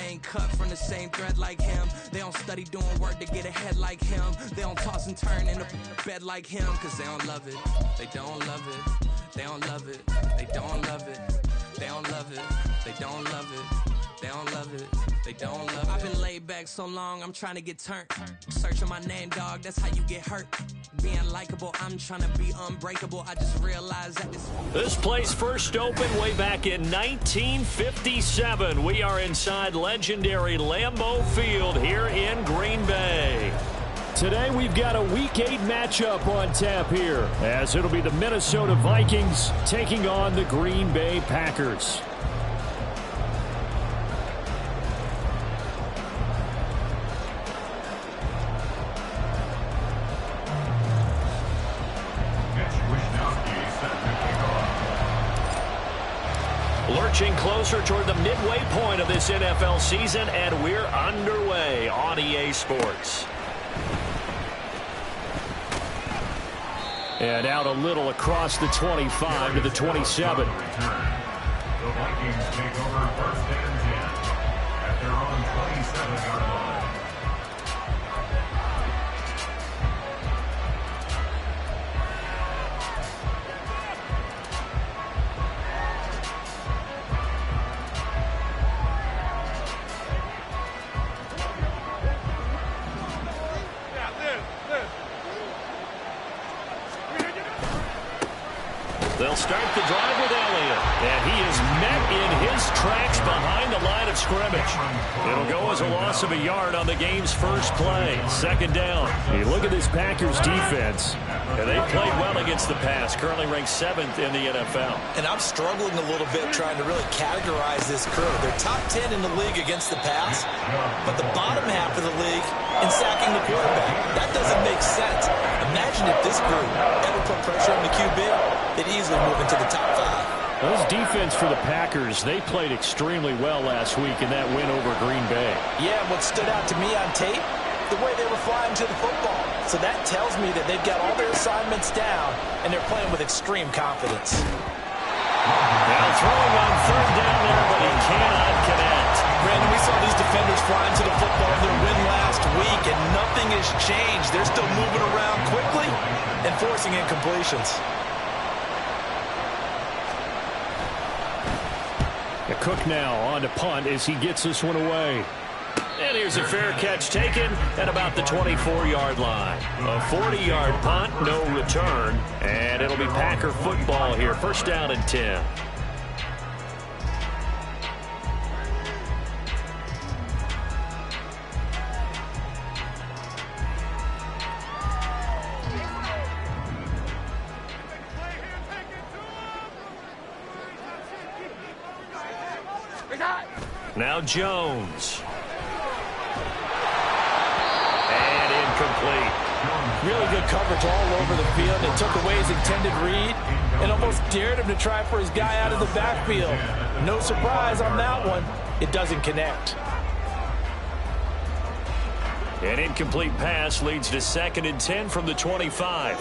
ain't cut from the same thread like him. They don't study doing work to get ahead like him. They don't toss and turn in the bed like him, cause they don't love it. They don't love it. They don't love it. They don't love it. They don't love it. They don't love it. They don't love it. They don't love it. I've been laid back so long, I'm trying to get turned. Searching my name, dog, that's how you get hurt. Being likable, I'm trying to be unbreakable. I just realized that this place first opened way back in 1957. We are inside legendary Lambeau Field here in Green Bay. Today we've got a Week 8 matchup on tap here, as it'll be the Minnesota Vikings taking on the Green Bay Packers. Lurching closer toward the midway point of this NFL season, and we're underway on EA Sports. And out a little across the 25 to the 27. The Vikings take over first and 10 at their own 27-yard line. They'll start the drive with Elliott, and he is met in his tracks behind the line of scrimmage. It'll go as a loss of a yard on the game's first play. Second down. You look at this Packers defense, and they played well against the pass, currently ranked 7th in the NFL. And I'm struggling a little bit trying to really categorize this crew. They're top 10 in the league against the pass, but the bottom half of the league in sacking the quarterback. That doesn't make sense. Imagine if this group ever put pressure on the QB, they'd easily move into the top 5. Those defense for the Packers, they played extremely well last week in that win over Green Bay. Yeah, what stood out to me on tape, the way they were flying to the football. So that tells me that they've got all their assignments down, and they're playing with extreme confidence. Now throwing on third down there, but he cannot connect. Brandon, we saw these defenders flying to the football in their win last week, and nothing has changed. They're still moving around quickly and forcing incompletions. Cook now on to punt as he gets this one away. And here's a fair catch taken at about the 24-yard line. A 40-yard punt, no return, and it'll be Packer football here. First down and 10. Now Jones. And incomplete. Really good coverage all over the field. It took away his intended read and almost dared him to try for his guy out of the backfield. No surprise on that one. It doesn't connect. An incomplete pass leads to 2nd and 10 from the 25.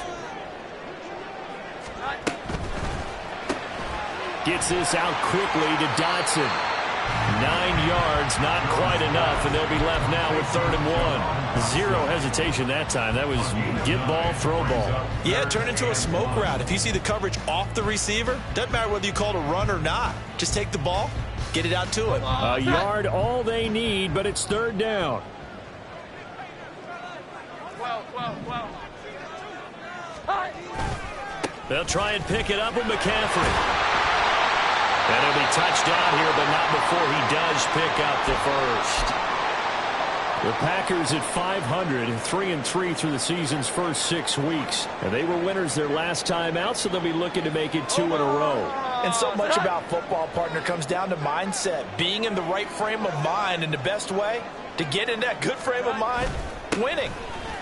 Gets this out quickly to Dotson. 9 yards, not quite enough, and they'll be left now with 3rd and 1. Zero hesitation that time. That was get ball, throw ball. Yeah, turn into a smoke route. If you see the coverage off the receiver, doesn't matter whether you call it a run or not. Just take the ball, get it out to him. A yard, all they need, but it's 3rd down. They'll try and pick it up with McCaffrey. And it'll be touchdown here, but not before he does pick up the first. The Packers at 500, 3-3 through the season's first 6 weeks. And they were winners their last time out, so they'll be looking to make it 2 in a row. And so much about football, partner, comes down to mindset. Being in the right frame of mind, and the best way to get in that good frame of mind, winning.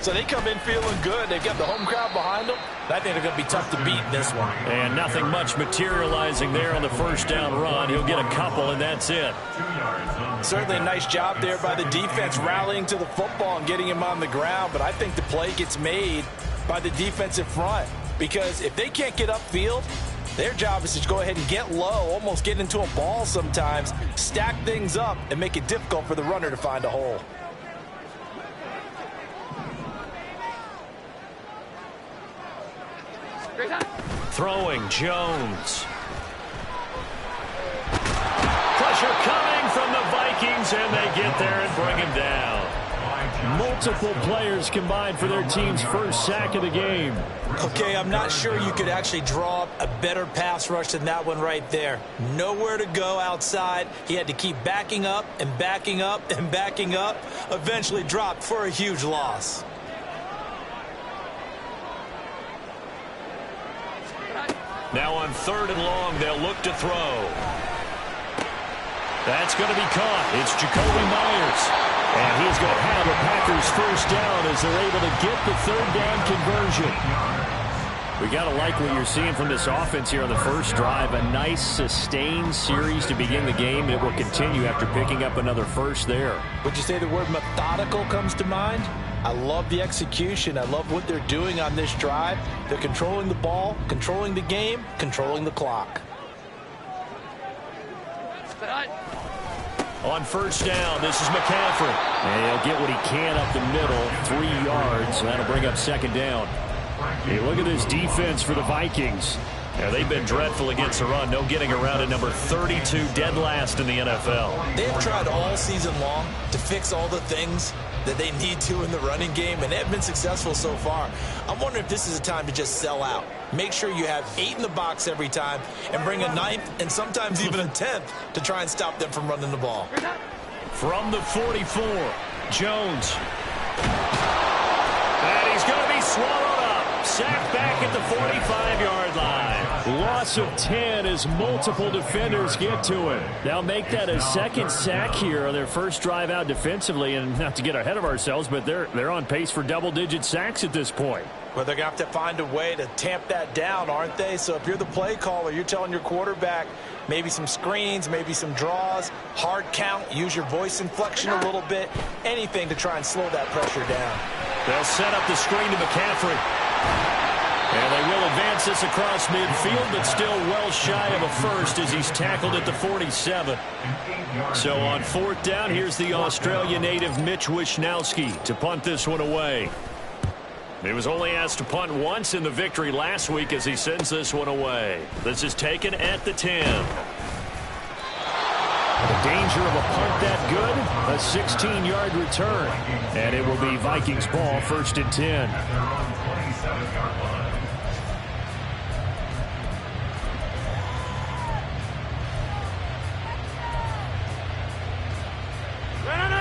So they come in feeling good. They've got the home crowd behind them. I think they're going to be tough to beat in this one. And nothing much materializing there on the first down run. He'll get a couple, and that's it. Certainly a nice job there by the defense rallying to the football and getting him on the ground. But I think the play gets made by the defensive front. Because if they can't get upfield, Their job is to go ahead and get low, almost get into a ball sometimes, stack things up, and make it difficult for the runner to find a hole. Throwing Jones. Pressure coming from the Vikings, and they get there and bring him down. Multiple players combined for their team's first sack of the game. Okay, I'm not sure you could actually draw up a better pass rush than that one right there. Nowhere to go outside. He had to keep backing up and backing up and backing up. Eventually dropped for a huge loss. Now on 3rd and long, they'll look to throw. That's going to be caught. It's Jacoby Myers. And he's going to have a Packers first down as they're able to get the 3rd down conversion. We got to like what you're seeing from this offense here on the first drive. A nice sustained series to begin the game, and it will continue after picking up another first there. Would you say the word methodical comes to mind? I love the execution. I love what they're doing on this drive. They're controlling the ball, controlling the game, controlling the clock. On first down, this is McCaffrey. And he'll get what he can up the middle, 3 yards. So that'll bring up 2nd down. Hey, look at this defense for the Vikings. Yeah, they've been dreadful against the run. No getting around at number 32, dead last in the NFL. They've tried all season long to fix all the things that they need to in the running game, and they've been successful so far. I'm wondering if this is a time to just sell out. Make sure you have 8 in the box every time and bring a 9th and sometimes even a 10th to try and stop them from running the ball. From the 44, Jones. And he's going to be swallowed up. Sacked back at the 45-yard line. Loss of 10 as multiple defenders get to him. They'll make that a 2nd sack here on their first drive out defensively. And not to get ahead of ourselves, but they're on pace for double-digit sacks at this point. Well, they're going to have to find a way to tamp that down, aren't they? So if you're the play caller, you're telling your quarterback maybe some screens, maybe some draws, hard count, use your voice inflection a little bit, anything to try and slow that pressure down. They'll set up the screen to McCaffrey. And they will advance this across midfield, but still well shy of a first as he's tackled at the 47. So on 4th down, here's the Australia native Mitch Wishnowsky to punt this one away. He was only asked to punt once in the victory last week as he sends this one away. This is taken at the 10. The danger of a punt that good, a 16-yard return. And it will be Vikings ball, 1st and 10.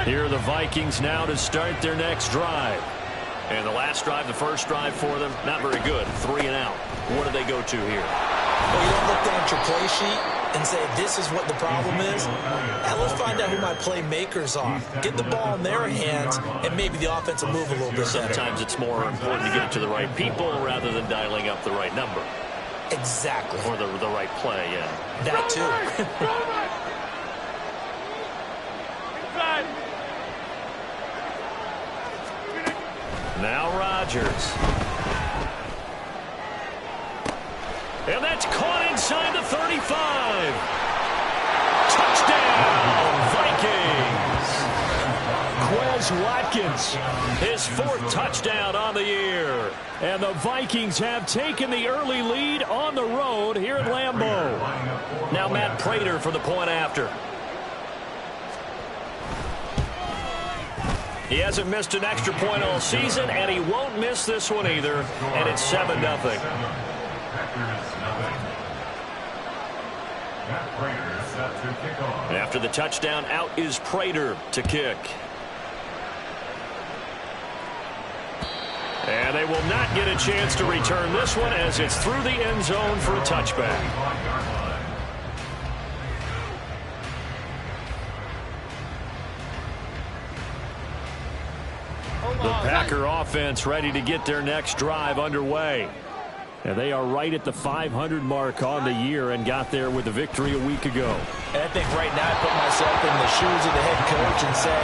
Here are the Vikings now to start their next drive. And the last drive, the first drive for them, not very good. 3 and out. What do they go to here? Well, you don't look down at your play sheet and say, this is what the problem is. Now let's find out who my playmakers are. Get the ball in their hands, and maybe the offense will move a little bit better. Sometimes it's more important to get it to the right people rather than dialing up the right number. Exactly. Or the right play, yeah. That too. Now Rodgers. And that's caught inside the 35. Touchdown, Vikings. Quez Watkins, his 4th touchdown on the year. And the Vikings have taken the early lead on the road here at Lambeau. Now Matt Prater for the point after. He hasn't missed an extra point all season, and he won't miss this one either. And it's 7-0. After the touchdown, out is Prater to kick. And they will not get a chance to return this one as it's through the end zone for a touchback. The Packer offense ready to get their next drive underway. And they are right at the 500 mark on the year and got there with a victory a week ago. And I think right now I put myself in the shoes of the head coach and say,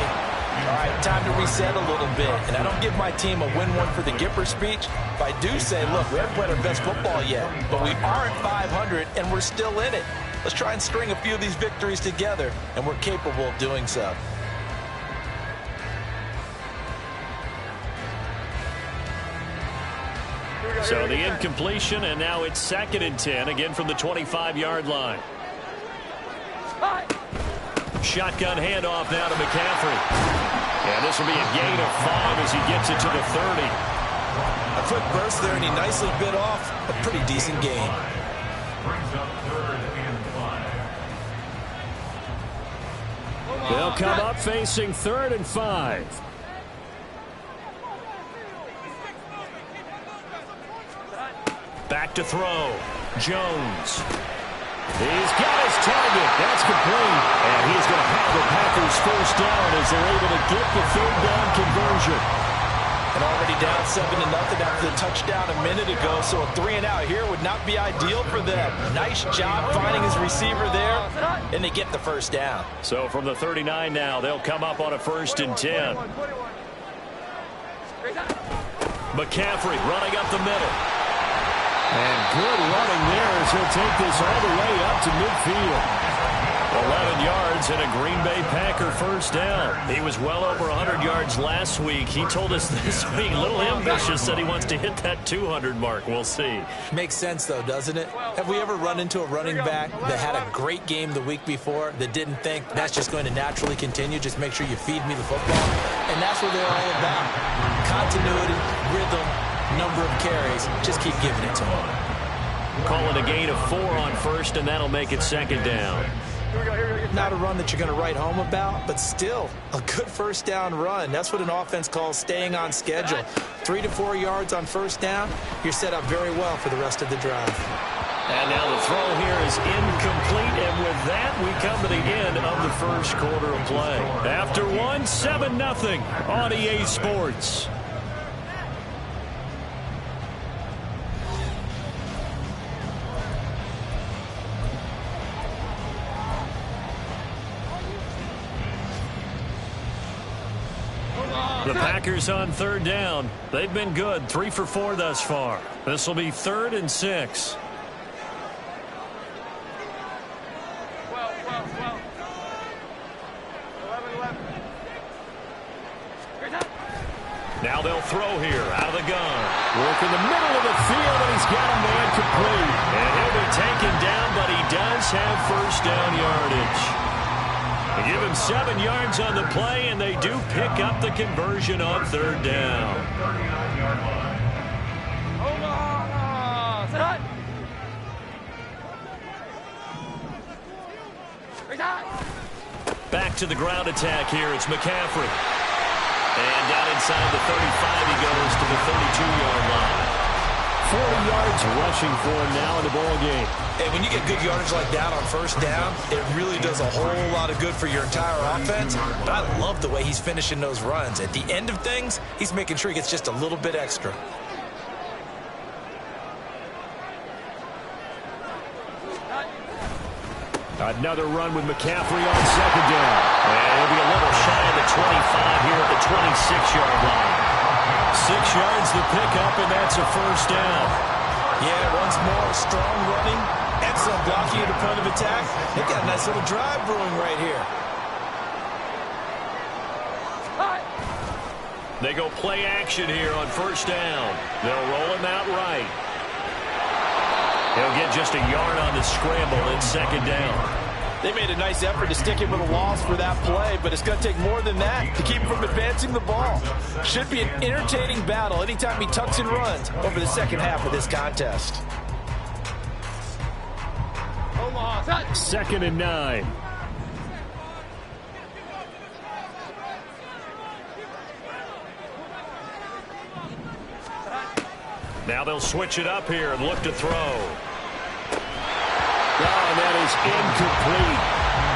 All right, time to reset a little bit. And I don't give my team a win one for the Gipper speech, but I do say, look, we haven't played our best football yet, but we are at 500 and we're still in it. Let's try and string a few of these victories together, and we're capable of doing so. So the incompletion, and now it's 2nd and 10, again from the 25-yard line. Shotgun handoff now to McCaffrey. And this will be a gain of 5 as he gets it to the 30. A quick burst there, and he nicely bit off a pretty decent gain. Brings up 3rd and 5. They'll come up facing 3rd and 5. Back to throw. Jones. He's got his target. That's complete. And he's going to have the Packers first down as they're able to get the 3rd down conversion. And already down 7-0 after the touchdown a minute ago, so a 3-and-out here would not be ideal for them. Nice job finding his receiver there, and they get the first down. So from the 39 now, they'll come up on a 1st and 10. McCaffrey running up the middle. And good running there as he'll take this all the way up to midfield. 11 yards and a Green Bay Packer first down. He was well over 100 yards last week. He told us this week, a little ambitious, said he wants to hit that 200 mark. We'll see. Makes sense, though, doesn't it? Have we ever run into a running back that had a great game the week before that didn't think that's just going to naturally continue? Just make sure you feed me the football. And that's what they're all about. Continuity, rhythm, number of carries. Just keep giving it to him. Call it a gain of 4 on 1st, and that'll make it 2nd down. Not a run that you're going to write home about, but still a good first down run. That's what an offense calls staying on schedule. 3 to 4 yards on first down, you're set up very well for the rest of the drive. And now the throw here is incomplete, and with that, we come to the end of the first quarter of play. After 1, 7-0 on EA Sports. The Packers on 3rd down. They've been good, 3 for 4 thus far. This will be 3rd and 6. Now they'll throw here out of the gun. Work in the middle of the field, and he's got a man complete. And he'll be taken down, but he does have first down yardage. They give him 7 yards on the play, and they do pick up the conversion on 3rd down. Back to the ground attack here. It's McCaffrey. And down inside the 35, he goes to the 32-yard line. 40 yards rushing for him now in the ball game. And when you get good yardage like that on first down, it really does a whole lot of good for your entire offense. But I love the way he's finishing those runs. At the end of things, he's making sure he gets just a little bit extra. Another run with McCaffrey on 2nd down. And he'll be a little shy of the 25 here at the 26-yard line. 6 yards the pickup, and that's a first down. Yeah, once more, strong running, excellent blocking at the point of attack. They've got a nice little drive brewing right here. They go play action here on first down. They'll roll him out right. He'll get just a yard on the scramble in 2nd down. They made a nice effort to stick him with a loss for that play, but it's going to take more than that to keep him from advancing the ball. Should be an entertaining battle anytime he tucks and runs over the second half of this contest. 2nd and 9. Now they'll switch it up here and look to throw. Oh, and that is incomplete.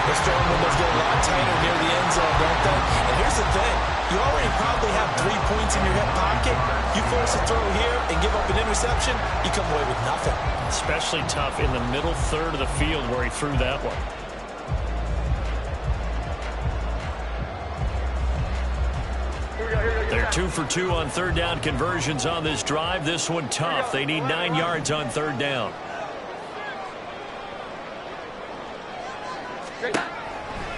The strong windows get a lot tighter near the end zone, don't they? And here's the thing. You already probably have 3 points in your hip pocket. You force a throw here and give up an interception, you come away with nothing. Especially tough in the middle third of the field where he threw that one. 2 for 2 on third down conversions on this drive. This one tough. They need 9 yards on third down.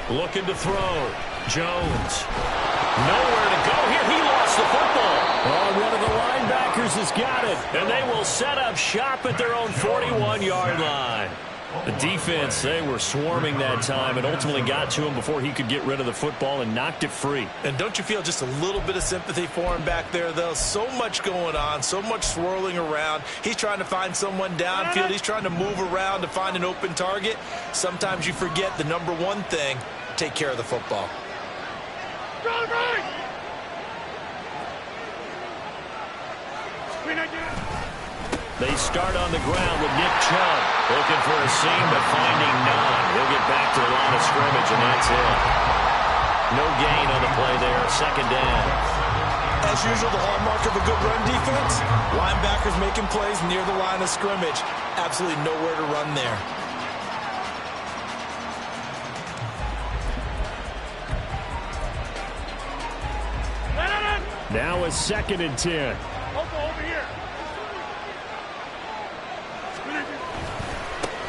Looking to throw. Jones. Nowhere to go here. He lost the football. Oh, one of the linebackers has got it. And they will set up shop at their own 41-yard line. The defense, they were swarming that time and ultimately got to him before he could get rid of the football and knocked it free. And don't you feel just a little bit of sympathy for him back there, though? So much going on, so much swirling around. He's trying to find someone downfield. He's trying to move around to find an open target. Sometimes you forget the number one thing, take care of the football. They start on the ground with Nick Chubb. Looking for a seam, but finding none. He'll get back to the line of scrimmage, and that's it. No gain on the play there. Second down. As usual, the hallmark of a good run defense, linebackers making plays near the line of scrimmage. Absolutely nowhere to run there. Now a 2nd and 10.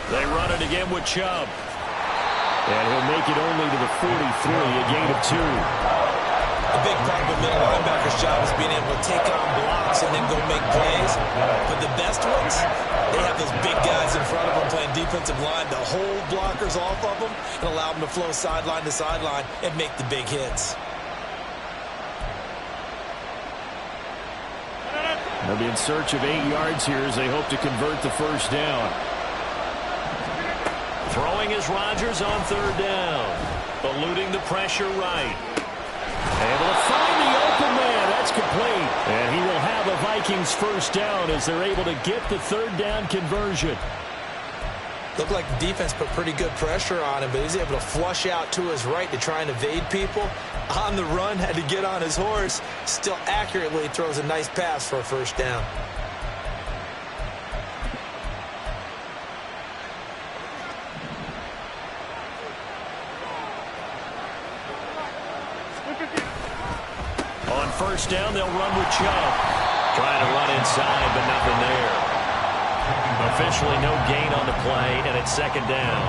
They run it again with Chubb. And he'll make it only to the 43, a gain of 2. A big part of a middle linebacker's job is being able to take on blocks and then go make plays. But the best ones, they have those big guys in front of them playing defensive line to hold blockers off of them and allow them to flow sideline to sideline and make the big hits. They'll be in search of 8 yards here as they hope to convert the first down. Throwing is Rodgers on third down. Eluding the pressure right. Able to find the open man. That's complete. And he will have a Vikings first down as they're able to get the third down conversion. Looked like the defense put pretty good pressure on him, but he's able to flush out to his right to try and evade people. On the run, had to get on his horse. Still accurately throws a nice pass for a first down. On first down, they'll run with Chubb. Trying to run inside, but nothing there. Officially no gain on the play, and it's second down.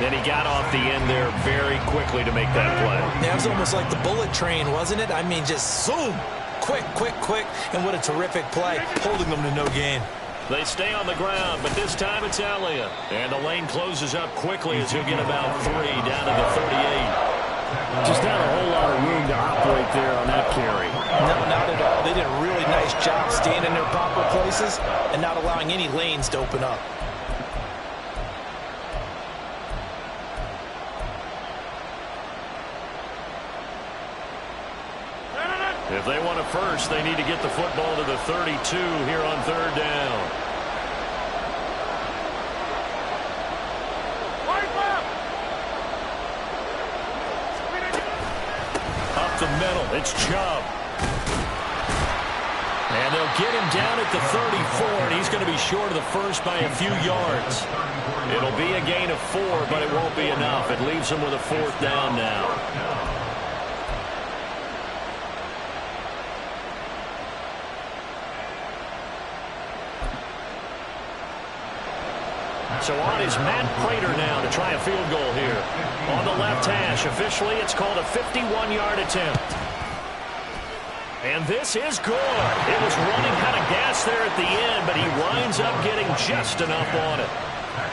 Then he got off the end there very quickly to make that play. Yeah, it was almost like the bullet train, wasn't it? I mean, just zoom. Quick, quick, quick. And what a terrific play, holding them to no gain. They stay on the ground, but this time it's Elliott. And the lane closes up quickly as he'll get about 3 down to the 38. Just not a whole lot of room to operate there on that carry. No, not at all. They did a really nice job staying in their proper places and not allowing any lanes to open up. If they want a first, they need to get the football to the 32 here on third down. Up the middle, it's Chubb. And they'll get him down at the 34, and he's going to be short of the first by a few yards. It'll be a gain of 4, but it won't be enough. It leaves him with a fourth down now. So on is Matt Prater now to try a field goal here. On the left hash, officially it's called a 51-yard attempt. And this is good. It was running out of gas there at the end, but he winds up getting just enough on it.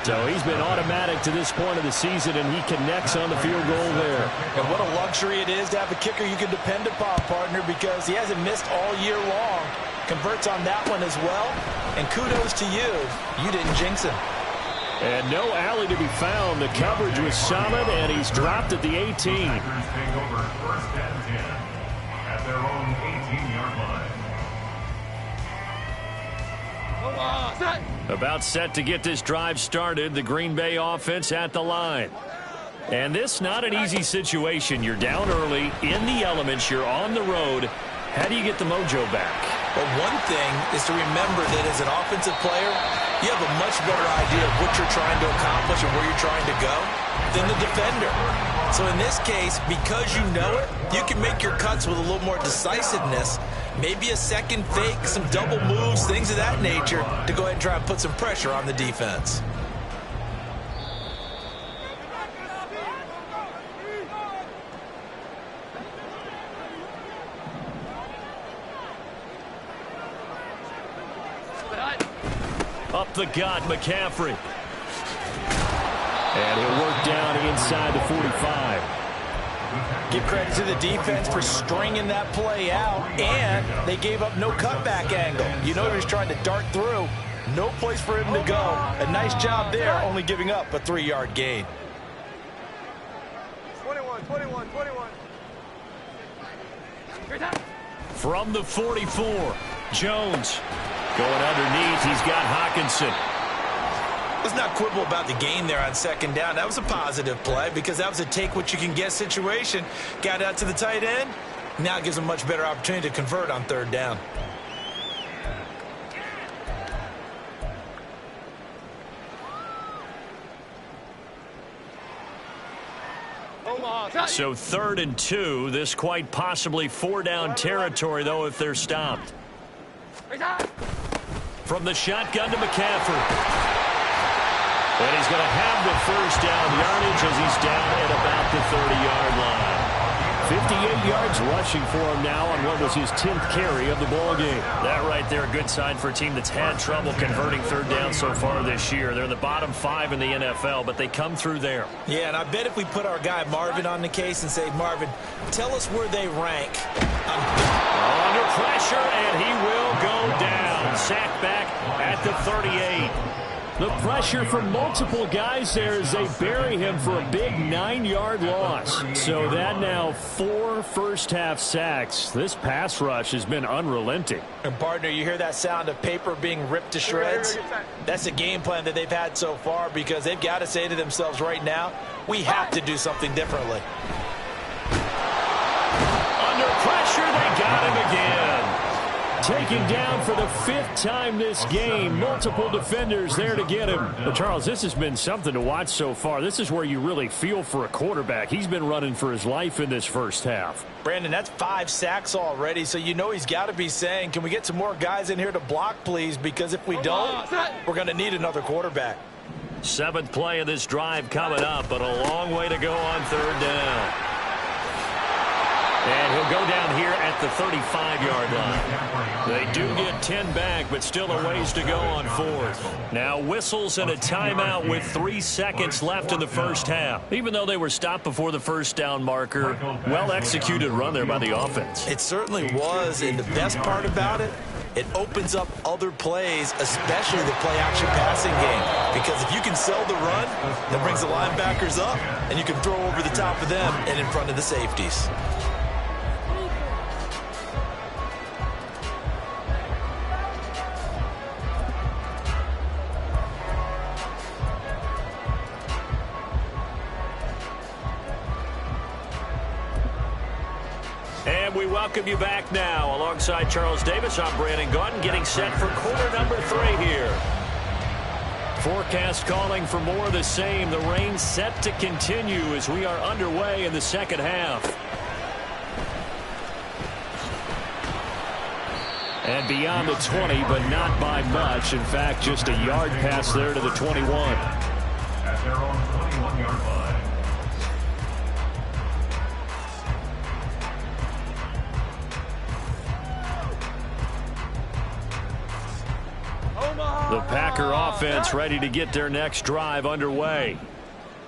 So he's been automatic to this point of the season, and he connects on the field goal there. And what a luxury it is to have a kicker you can depend upon, partner, because he hasn't missed all year long. Converts on that one as well. And kudos to you. You didn't jinx him. And no alley to be found. The coverage was solid, and he's dropped at the 18. Take over first and 10 at their own 18-yard line. About set to get this drive started. The Green Bay offense at the line. And this not an easy situation. You're down early, in the elements, you're on the road. How do you get the mojo back? Well, one thing is to remember that as an offensive player, you have a much better idea of what you're trying to accomplish and where you're trying to go than the defender. So in this case, because you know it, you can make your cuts with a little more decisiveness. Maybe a second fake, some double moves, things of that nature to go ahead and try and put some pressure on the defense. Up the gut, McCaffrey. And he'll work down inside the 45. Give credit to the defense for stringing that play out, and they gave up no cutback angle. You know he was trying to dart through. No place for him to go. A nice job there, only giving up a 3-yard gain. 21. From the 44, Jones going underneath. He's got Hawkinson. Let's not quibble about the gain there on second down. That was a positive play because that was a take-what-you-can-get situation. Got out to the tight end. Now it gives them a much better opportunity to convert on third down. So 3rd and 2. This quite possibly 4-down territory, though, if they're stopped. From the shotgun to McCaffrey. And he's going to have the first down yardage as he's down at about the 30-yard line. 58 yards rushing for him now on what was his 10th carry of the ball game. That right there, a good sign for a team that's had trouble converting third down so far this year. They're in the bottom 5 in the NFL, but they come through there. Yeah, and I bet if we put our guy Marvin on the case and say, Marvin, tell us where they rank. Under pressure, and he will go down. Sacked back at the 38. The pressure from multiple guys there as they bury him for a big 9-yard loss. So that now 4 first-half sacks. This pass rush has been unrelenting. And, partner, you hear that sound of paper being ripped to shreds? That's a game plan that they've had so far because they've got to say to themselves right now, we have to do something differently. Under pressure, they got him again. Taken down for the 5th time this game. Multiple defenders there to get him. But, Charles, this has been something to watch so far. This is where you really feel for a quarterback. He's been running for his life in this first half. Brandon, that's 5 sacks already, so you know he's got to be saying, can we get some more guys in here to block, please? Because if we don't, we're going to need another quarterback. 7th play of this drive coming up, but a long way to go on third down. And he'll go down here at the 35-yard line. They do get 10 back, but still a ways to go on 4th. Now whistles and a timeout with 3 seconds left in the first half. Even though they were stopped before the first down marker, well-executed run there by the offense. It certainly was, and the best part about it, it opens up other plays, especially the play-action passing game. Because if you can sell the run, that brings the linebackers up, and you can throw over the top of them and in front of the safeties. And we welcome you back now. Alongside Charles Davis, I'm Brandon Gaudin, getting set for quarter number 3 here. Forecast calling for more of the same. The rain set to continue as we are underway in the second half. And beyond the 20, but not by much. In fact, just a yard pass there to the 21. At their own 21-yard line. The Packer offense ready to get their next drive underway.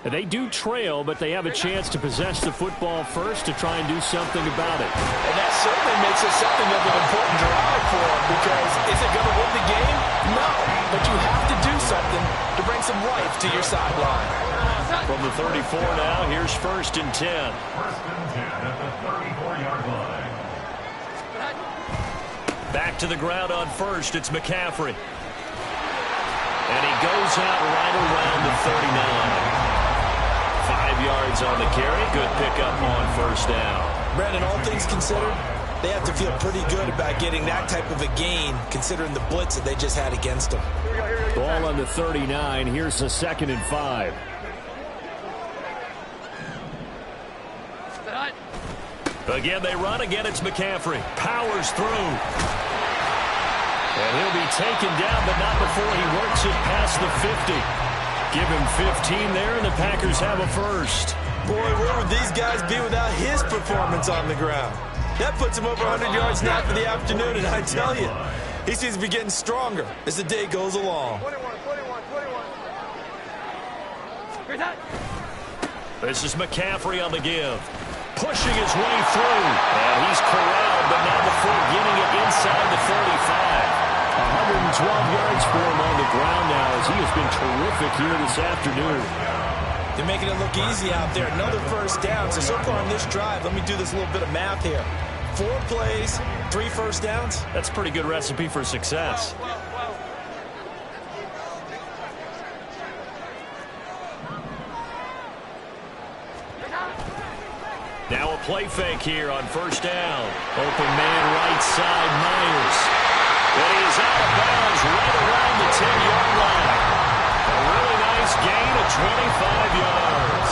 They do trail, but they have a chance to possess the football first to try and do something about it. And that certainly makes it something of an important drive for them because is it going to win the game? No, but you have to do something to bring some life to your sideline. From the 34 now, here's 1st and 10. 1st and 10 at the 34-yard line. Back to the ground on 1st, it's McCaffrey. And he goes out right around the 39. 5 yards on the carry. Good pickup on 1st down. Brandon, all things considered, they have to feel pretty good about getting that type of a gain considering the blitz that they just had against them. Ball on the 39. Here's the 2nd and 5. Again, they run. Again, it's McCaffrey. Powers through. And he'll be taken down, but not before he works it past the 50. Give him 15 there, and the Packers have a first. Boy, where would these guys be without his performance on the ground? That puts him over 100 yards now for the afternoon, and I tell you, he seems to be getting stronger as the day goes along. 21. This is McCaffrey on the give. Pushing his way through. And he's corralled, but not before getting it inside the 35. 112 yards for him on the ground now as he has been terrific here this afternoon. They're making it look easy out there. Another first down. So far on this drive, let me do this little bit of math here. 4 plays, 3 first downs. That's a pretty good recipe for success. Now a play fake here on first down. Open man right side, Myers. And he's out of bounds right around the 10-yard line. A really nice gain of 25 yards.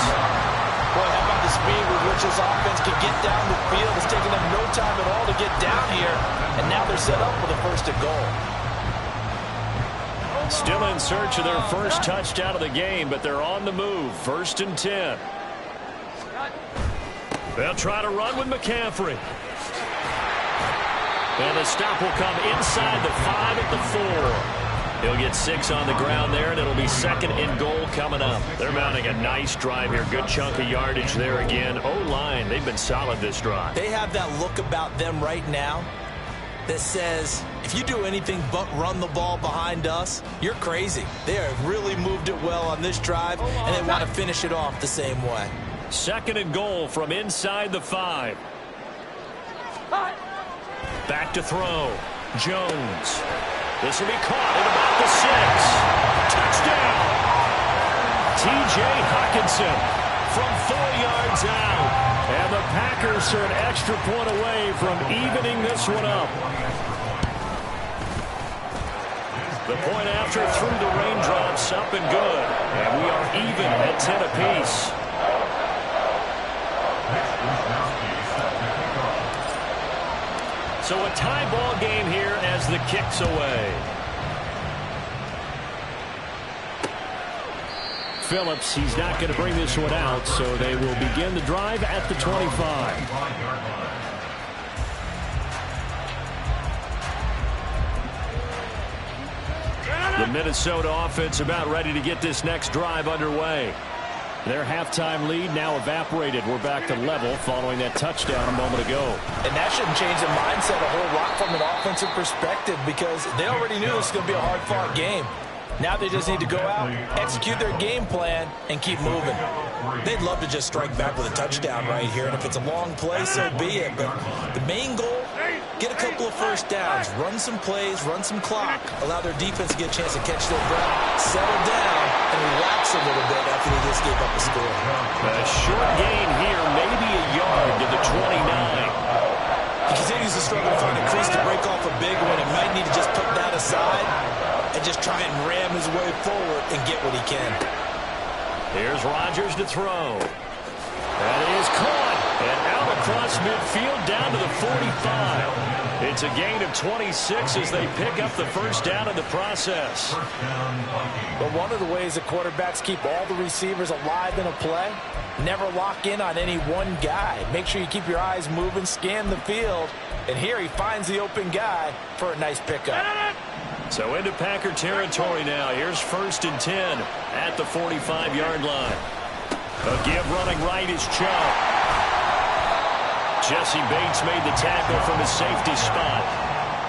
Boy, how about the speed with which this offense can get down the field? It's taking them no time at all to get down here. And now they're set up for the first and goal. Still in search of their first touchdown of the game, but they're on the move. 1st and 10. They'll try to run with McCaffrey. And the stop will come inside the 5 at the 4. He'll get 6 on the ground there, and it'll be 2nd and goal coming up. They're mounting a nice drive here. Good chunk of yardage there again. O-line, they've been solid this drive. They have that look about them right now that says, if you do anything but run the ball behind us, you're crazy. They have really moved it well on this drive, and they want to finish it off the same way. 2nd and goal from inside the 5. Back to throw. Jones. This will be caught at about the 6. Touchdown! T.J. Hawkinson from 4 yards out. And the Packers are an extra point away from evening this one up. The point after through the raindrops, up and good. And we are even at 10 apiece. So a tie ball game here as the kick's away. Phillips, he's not going to bring this one out, so they will begin the drive at the 25. The Minnesota offense about ready to get this next drive underway. Their halftime lead now evaporated. We're back to level following that touchdown a moment ago. And that shouldn't change the mindset a whole lot from an offensive perspective because they already knew this was going to be a hard-fought game. Now they just need to go out, execute their game plan, and keep moving. They'd love to just strike back with a touchdown right here, and if it's a long play, so be it. But the main goal, get a couple of first downs, run some plays, run some clock, allow their defense to get a chance to catch their breath, settle down, and relax a little bit after they just gave up a score. A short gain here, maybe a yard to the 29. He continues to struggle to find a crease to break off a big one. He might need to just put that aside and just try and ram his way forward and get what he can. Here's Rodgers to throw. That is caught. And out across midfield down to the 45. It's a gain of 26 as they pick up the first down in the process. But one of the ways that quarterbacks keep all the receivers alive in a play, never lock in on any one guy. Make sure you keep your eyes moving, scan the field. And here he finds the open guy for a nice pickup. So into Packer territory now. Here's 1st and 10 at the 45-yard line. A give running right is Chubb. Jesse Bates made the tackle from his safety spot.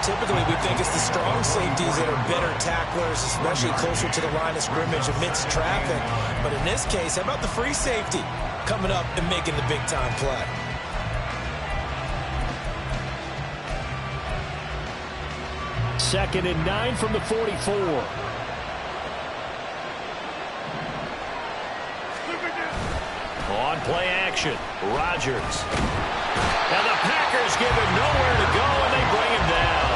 Typically, we think it's the strong safeties that are better tacklers, especially closer to the line of scrimmage amidst traffic. But in this case, how about the free safety coming up and making the big-time play? Second and 9 from the 44. On play action, Rodgers. And the Packers give him nowhere to go, and they bring him down.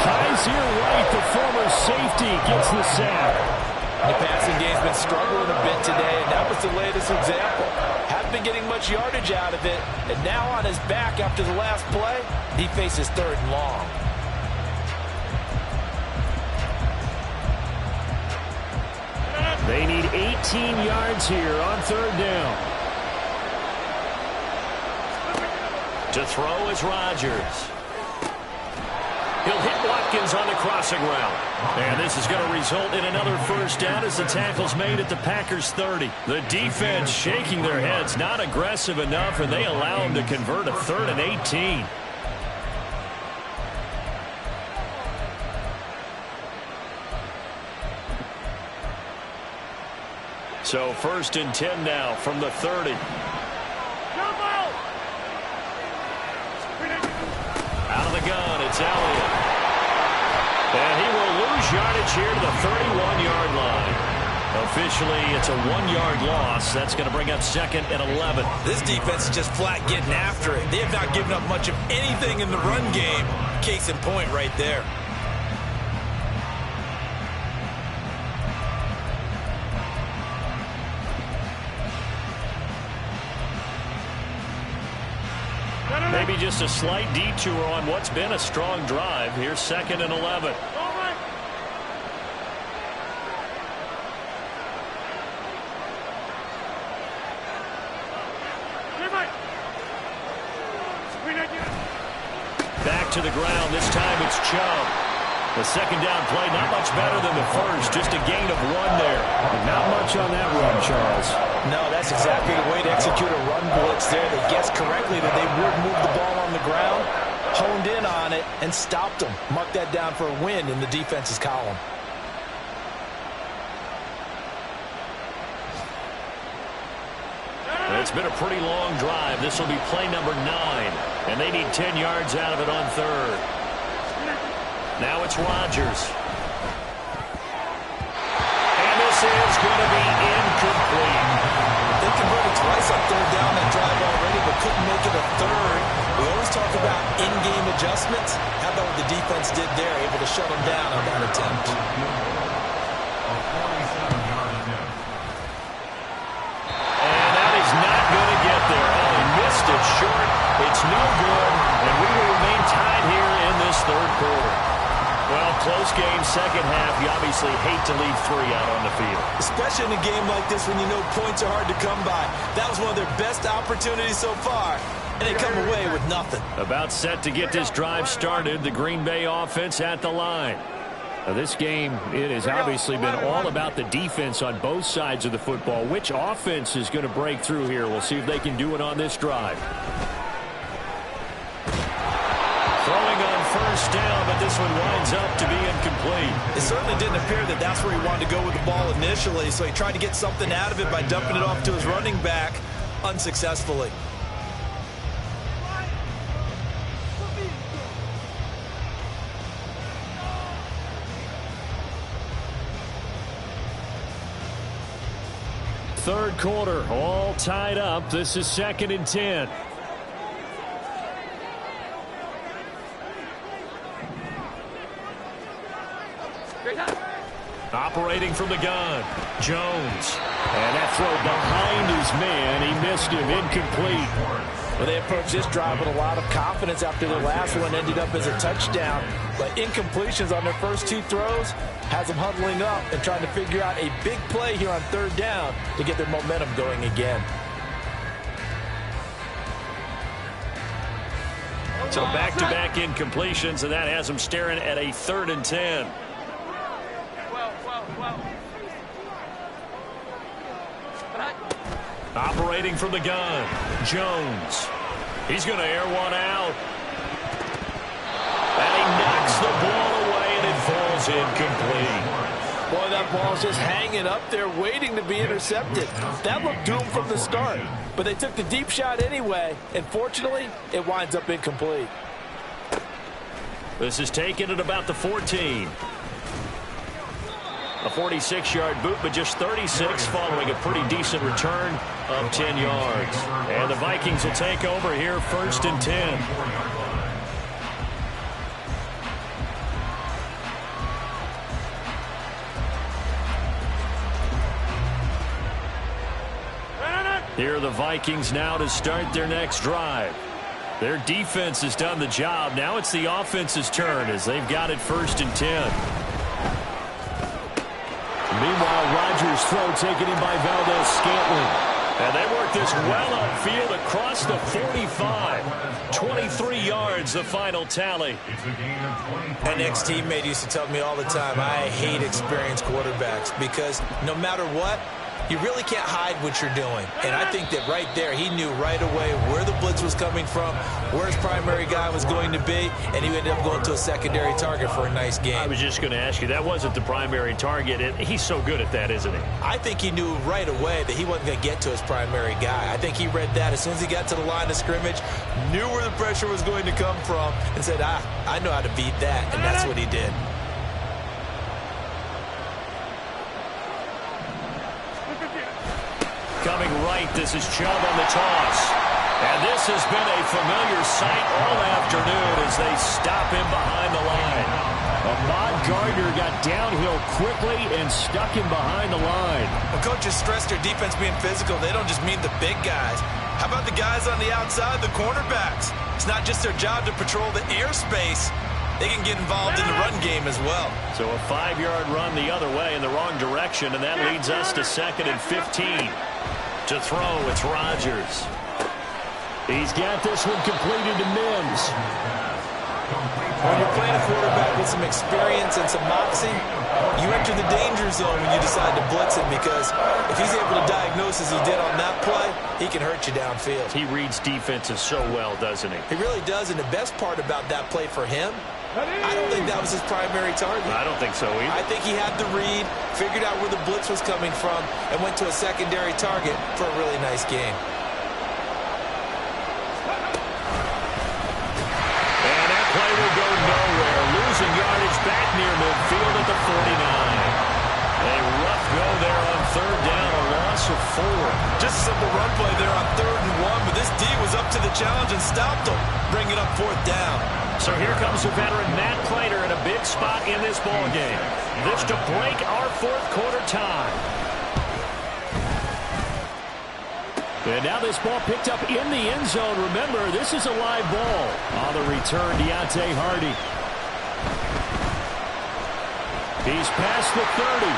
Kaiser White, the former safety, gets the sack. The passing game's been struggling a bit today, and that was the latest example. Have hasn't been getting much yardage out of it. And now on his back after the last play, he faces 3rd and long. They need 18 yards here on 3rd down. To throw is Rodgers. He'll hit Watkins on the crossing route. And this is going to result in another 1st down as the tackle's made at the Packers' 30. The defense shaking their heads, not aggressive enough, and they allow him to convert a 3rd and 18. So 1st and 10 now from the 30. Out of the gun, it's Elliott. And he will lose yardage here to the 31-yard line. Officially, it's a 1-yard loss. That's going to bring up 2nd and 11. This defense is just flat getting after it. They have not given up much of anything in the run game. Case in point right there. Maybe just a slight detour on what's been a strong drive. Here's 2nd and 11. Back to the ground. This time it's Chubb. The 2nd down play, not much better than the 1st. Just a gain of 1 there. Not much on that run, Charles. No, that's exactly the way to execute a run blitz there. They guessed correctly that they would move the ball on the ground, honed in on it, and stopped them. Mark that down for a win in the defense's column. It's been a pretty long drive. This will be play number 9, and they need 10 yards out of it on 3rd. Now it's Rodgers. And this is going to be incomplete. They converted twice on 3rd down that drive already, but couldn't make it a 3rd. We always talk about in-game adjustments. How about what the defense did there, able to shut them down on that attempt? And that is not going to get there. Oh, he missed it short. It's no good, and we will remain tied here in this 3rd quarter. Well, close game, 2nd half. You obviously hate to leave 3 out on the field. Especially in a game like this when you know points are hard to come by. That was one of their best opportunities so far, and they come away with nothing. About set to get this drive started, the Green Bay offense at the line. Now, this game, it has obviously been all about the defense on both sides of the football. Which offense is going to break through here? We'll see if they can do it on this drive. Throwing on 1st down, but this one winds up to be incomplete. It certainly didn't appear that that's where he wanted to go with the ball initially, so he tried to get something out of it by dumping it off to his running back unsuccessfully. Third quarter, all tied up. This is 2nd and 10. Operating from the gun, Jones. And that throw behind his man. He missed him, incomplete. Well, they approached this drive with a lot of confidence after their last one ended up as a touchdown. But incompletions on their first 2 throws has them huddling up and trying to figure out a big play here on 3rd down to get their momentum going again. So back-to-back incompletions, and that has them staring at a 3rd and 10. Operating from the gun, Jones. He's going to air one out. And he knocks the ball away, and it falls incomplete. Boy, that ball's just hanging up there waiting to be intercepted. That looked doomed from the start. But they took the deep shot anyway, and fortunately, it winds up incomplete. This is taken at about the 14. A 46-yard boot, but just 36 following a pretty decent return of 10 yards. And the Vikings will take over here, 1st and 10. Here are the Vikings now to start their next drive. Their defense has done the job. Now it's the offense's turn as they've got it 1st and 10. Meanwhile, Rodgers' throw taken in by Valdez-Scantling. And they work this well upfield across the 45. 23 yards, the final tally. An ex-teammate used to tell me all the time, I hate experienced quarterbacks because no matter what, you really can't hide what you're doing. And I think that right there, he knew right away where the blitz was coming from, where his primary guy was going to be, and he ended up going to a secondary target for a nice game. I was just going to ask you, that wasn't the primary target. He's so good at that, isn't he? I think he knew right away that he wasn't going to get to his primary guy. I think he read that as soon as he got to the line of scrimmage, knew where the pressure was going to come from, and said, I know how to beat that, and that's what he did. Coming right, this is Chubb on the toss. And this has been a familiar sight all afternoon as they stop him behind the line. Ahmad Gardner got downhill quickly and stuck him behind the line. When coaches stress their defense being physical, they don't just mean the big guys. How about the guys on the outside, the cornerbacks? It's not just their job to patrol the airspace. They can get involved in the run game as well. So a 5-yard run the other way in the wrong direction, and that leads us to 2nd and 15. To throw, it's Rodgers. He's got this one completed to Mims. When you're playing a quarterback with some experience and some moxie, you enter the danger zone when you decide to blitz him because if he's able to diagnose as he did on that play, he can hurt you downfield. He reads defenses so well, doesn't he? He really does, and the best part about that play for him, I don't think that was his primary target. I don't think so either. I think he had the read, figured out where the blitz was coming from, and went to a secondary target for a really nice game. And that play will go nowhere. Losing yardage back near midfield at the 49. A rough go there on 3rd down, a loss of 4. Just a simple run play there on 3rd and 1, but this D was up to the challenge and stopped him, bringing up 4th down. So here comes the veteran Matt Prater in a big spot in this ballgame. This to break our 4th quarter tie. And now this ball picked up in the end zone. Remember, this is a live ball. On the return, Deontay Hardy. He's past the 30.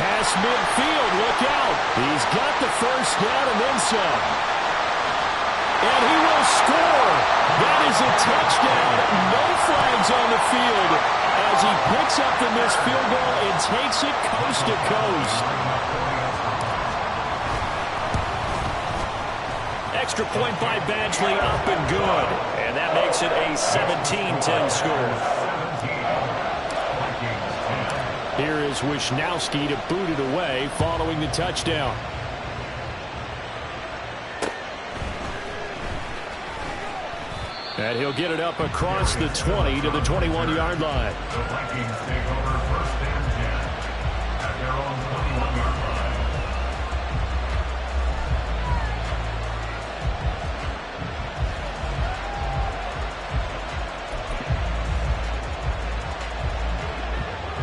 Past midfield, look out. He's got the 1st down and then some. And he will score. That is a touchdown. No flags on the field as he picks up the missed field goal and takes it coast to coast. Extra point by Badgley, up and good. And that makes it a 17-10 score. Here is Wisnowski to boot it away following the touchdown. And he'll get it up across the 20 to the 21-yard line. The Vikings take over 1st and 10 at their own 21-yard line.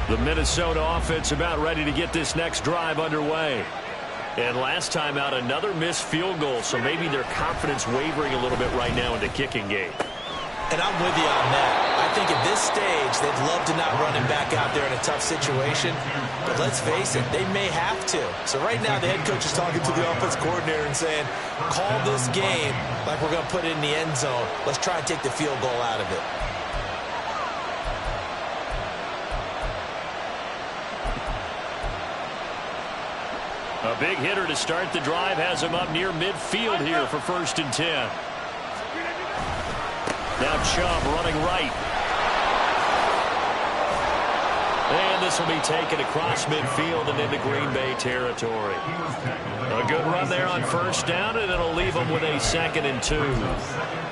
The Minnesota offense about ready to get this next drive underway. And last time out, another missed field goal, so maybe their confidence wavering a little bit right now in the kicking game. And I'm with you on that. I think at this stage, they'd love to not run him back out there in a tough situation. But let's face it, they may have to. So right now, the head coach is talking to the offense coordinator and saying, call this game like we're going to put it in the end zone. Let's try and take the field goal out of it. A big hitter to start the drive has him up near midfield here for 1st and 10. Now Chubb running right. And this will be taken across midfield and into Green Bay territory. A good run there on 1st down, and it'll leave them with a 2nd and 2.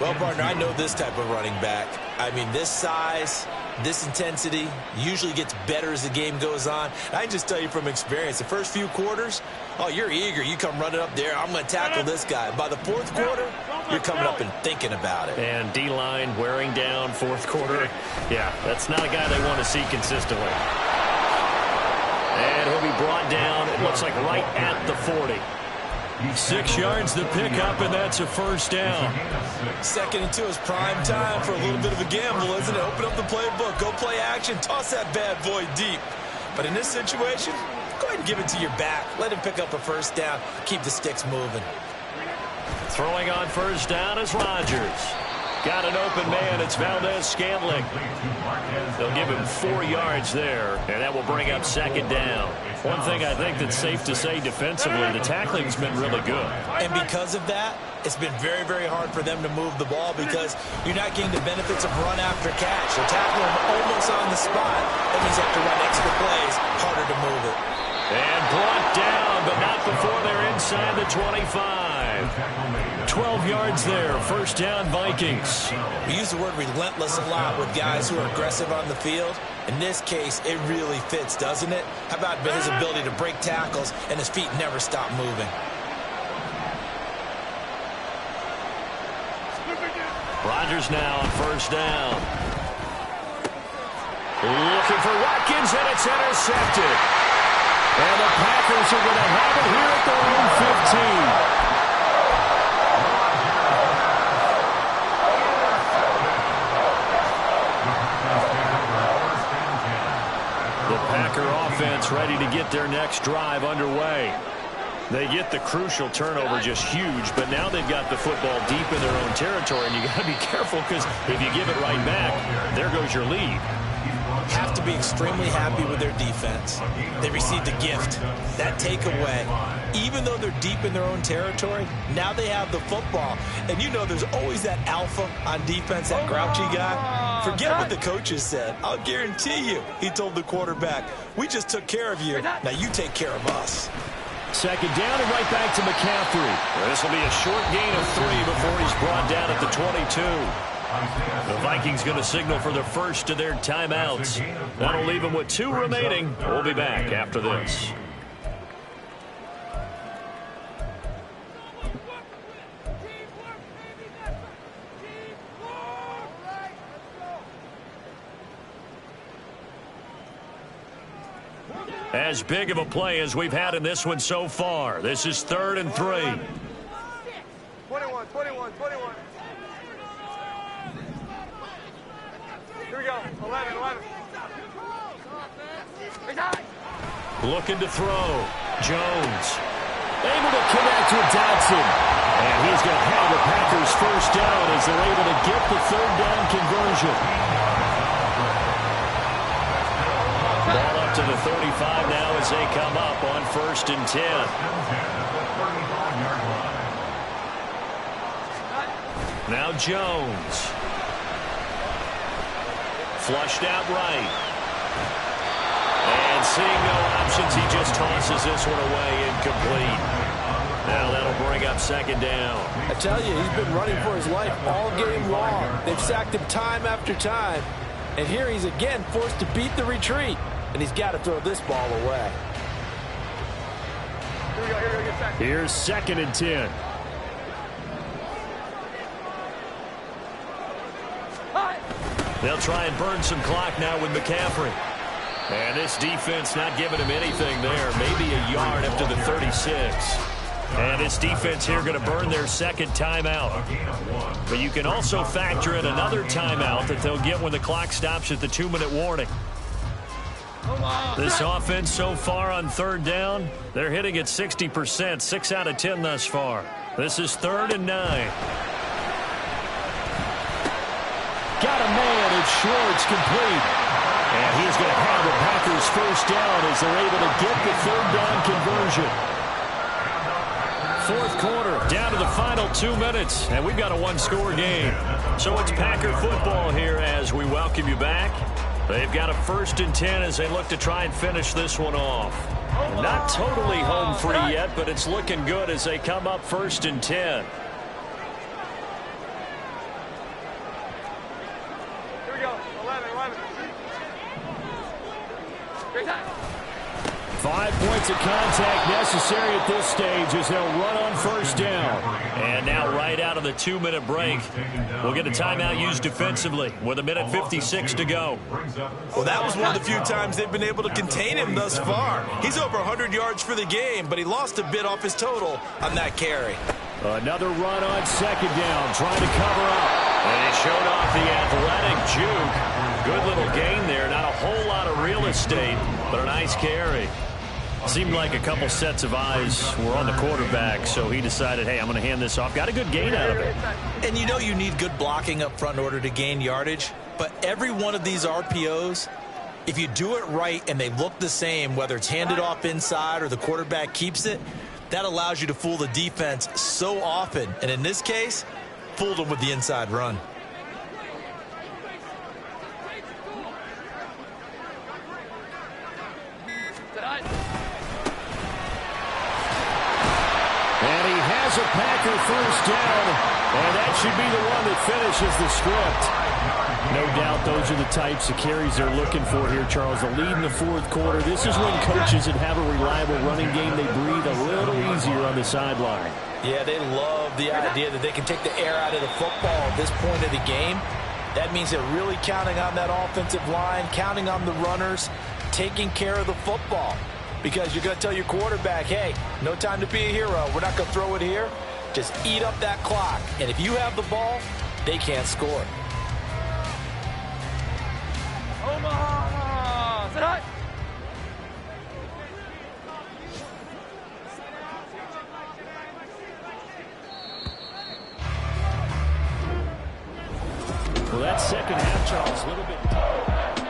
Well, partner, I know this type of running back. I mean, this size, this intensity usually gets better as the game goes on. I can just tell you from experience, the first few quarters, oh, you're eager. You come running up there, I'm going to tackle this guy. By the 4th quarter, you're coming up and thinking about it. And D-line wearing down 4th quarter. Yeah, that's not a guy they want to see consistently. And he'll be brought down, it looks like right at the 40. 6 yards the pickup, and that's a first down. 2nd and 2 is prime time for a little bit of a gamble, isn't it? Open up the playbook, go play action, toss that bad boy deep. But in this situation, go ahead and give it to your back. Let him pick up a first down. Keep the sticks moving. Throwing on first down is Rodgers. Got an open man. It's Valdez-Scantling. They'll give him 4 yards there, and that will bring up 2nd down. One thing I think that's safe to say defensively, the tackling's been really good. And because of that, it's been very, very hard for them to move the ball because you're not getting the benefits of run after catch. They're tackling him almost on the spot. That means you have to run extra plays, harder to move it. And brought down, but not before they're inside the 25. 12 yards there, first down Vikings. We use the word relentless a lot with guys who are aggressive on the field. In this case, it really fits, doesn't it? How about his ability to break tackles and his feet never stop moving? Rodgers now on first down. Looking for Watkins, and it's intercepted. And the Packers are going to have it here at their own 15. The Packer offense ready to get their next drive underway. They get the crucial turnover, just huge, but now they've got the football deep in their own territory, and you got to be careful because if you give it right back, there goes your lead. Have to be extremely happy with their defense. They received a gift. That takeaway, even though they're deep in their own territory, now they have the football. And you know there's always that alpha on defense, that grouchy guy. Forget what the coaches said. I'll guarantee you, he told the quarterback, we just took care of you. Now you take care of us. 2nd down and right back to McCaffrey. This will be a short gain of 3 before he's brought down at the 22. The Vikings going to signal for the first of their timeouts. That'll leave them with 2 remaining. We'll be back after this. As big of a play as we've had in this one so far. This is 3rd and 3. 21. Here we go. 11. Looking to throw. Jones. Able to connect with Dotson. And he's going to have the Packers first down as they're able to get the 3rd down conversion. Ball up to the 35 now as they come up on 1st and 10. Now Jones. Flushed out right. And seeing no options, he just tosses this one away incomplete. Now that'll bring up 2nd down. I tell you, he's been running for his life all game long. They've sacked him time after time. And here he's again forced to beat the retreat. And he's got to throw this ball away. Here we go. Get sacked. Here's 2nd and 10. They'll try and burn some clock now with McCaffrey. And this defense not giving him anything there. Maybe a yard up to the 36. And this defense here going to burn their 2nd timeout. But you can also factor in another timeout that they'll get when the clock stops at the 2-minute warning. This offense so far on 3rd down, they're hitting at 60%, 6 out of 10 thus far. This is 3rd and 9. Got a man, it's short, it's complete. And he's going to have the Packers first down as they're able to get the 3rd down conversion. 4th quarter, down to the final 2 minutes, and we've got a 1-score game. So it's Packer football here as we welcome you back. They've got a 1st and 10 as they look to try and finish this one off. Not totally home free yet, but it's looking good as they come up 1st and 10. 5 points of contact necessary at this stage as they'll run on first down. And now right out of the 2-minute break, we'll get a timeout used defensively with 1:56 to go. Well, that was one of the few times they've been able to contain him thus far. He's over 100 yards for the game, but he lost a bit off his total on that carry. Another run on second down, trying to cover up. And he showed off the athletic juke. Good little gain there. Not a whole lot of real estate, but a nice carry. Seemed like a couple sets of eyes were on the quarterback, so he decided, hey, I'm going to hand this off. Got a good gain out of it. And you know you need good blocking up front in order to gain yardage, but every one of these RPOs, if you do it right and they look the same, whether it's handed off inside or the quarterback keeps it, that allows you to fool the defense so often. And in this case, fooled them with the inside run. And he has a Packer first down, and that should be the one that finishes the script. No doubt those are the types of carries they're looking for here, Charles. The lead in the fourth quarter. This is when coaches that have a reliable running game, they breathe a little easier on the sideline. Yeah, they love the idea that they can take the air out of the football at this point of the game. That means they're really counting on that offensive line, counting on the runners, taking care of the football. Because you're going to tell your quarterback, hey, no time to be a hero. We're not going to throw it here. Just eat up that clock. And if you have the ball, they can't score. Omaha! Sit high! Well, that second half, Charles, a little bit.